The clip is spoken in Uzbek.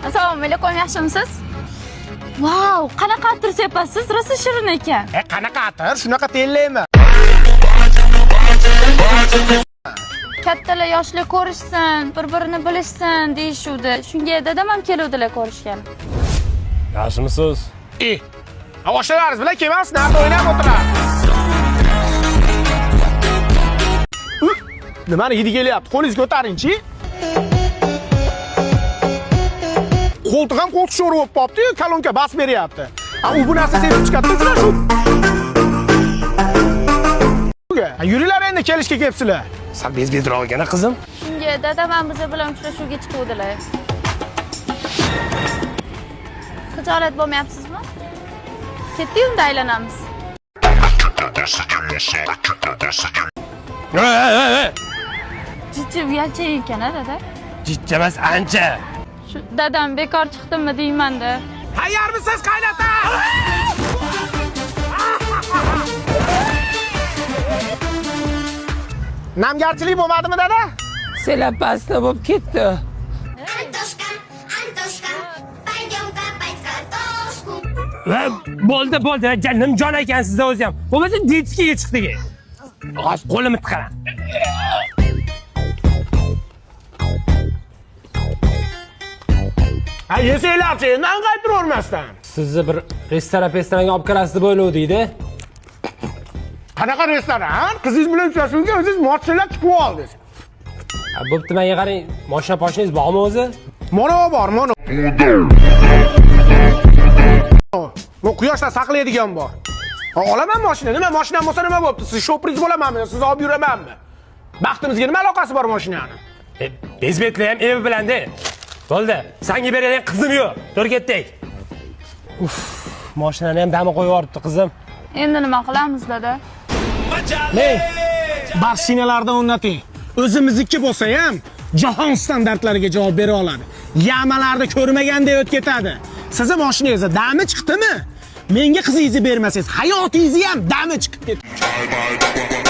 Assalomu alaykum, yaxshimisiz? Wow, qanaqa atir sepasiz? Rosa shirin ekan. Qanaqa atir? Shunaqa tellaymi? Kattalar yoshlar ko'rishsin, bir-birini bilishsin deyishuvdi. Shunga dadam ham keluvdilar ko'rishgan. Yaxshimisiz? Oshnalaringiz bilan kelmas, narda o'ynab o'tiradi. Nimani hidi kelyapti? Qo'lingizni ko'taring-chi. Qo'ltiq ham qo'ltiq sho'ri bo'lib qolibdi-yu, kolonka bas beryapti. U bu narsa sezib chiqadi-sizlar shu. Yuringlar endi kelishga kelibsizlar. Sal bezbezroq ekan qizim. Shunga dadam ham biz bilan uchrashuvga chiquvdilar. Xijolat bo'lmayapsizmi? Ketdik unda aylanamiz. Jijji uyalcha ekan-a, dada? Jijji emas, ancha. Shu dadam bekor chiqdimmi deyman-da. Tayyormisiz qaynota? Namgarchilik bo'lmadimi, dada? Selab pasta bo'lib ketdi. Antoshka, paydim kapayt kartoshku. Bo'ldi, janim jon ekan sizda o'zi ham. Bo'lmasa detskiga chiqdik. Hozir qo'limni tiqaram. Yesanglarchi, endi qaytiravermasdan. Sizni bir restoranga olib kirasiz deb o'ylovdik-da. Qanaqa restoran? Qizingiz bilan uchrashuvga o'zingiz mochilab chiqib oldingiz. Bo'pti, menga qarang, mashina poshingiz bormi o'zi? Mana bor, mana. Bu quyoshda saqlaydigan bor. Olaman mashina. Nima mashinam bo'lsa nima bo'pti? Siz shopriz bo'lamanmi? Siz olib yuramanmi? Baxtimizga nima aloqasi bor mashinani? Bezbetli ham evi bilan-da. Bo'ldi, senga beradigan qizim yo'q. Tur ketdik. Mashinani ham dami qo'yib yuboribdi qizim. Endi nima qilamiz, dada? Ey, mashinalardan o'rnating. O'zimizniki bo'lsa ham jahon standartlariga javob bera oladi. Yamalarda ko'rmaganday o'tib ketadi. Sizni mashinangizda dami chiqdimi? Menga qizingizni bermasangiz, hayotingizni ham dami chiqib ketadi.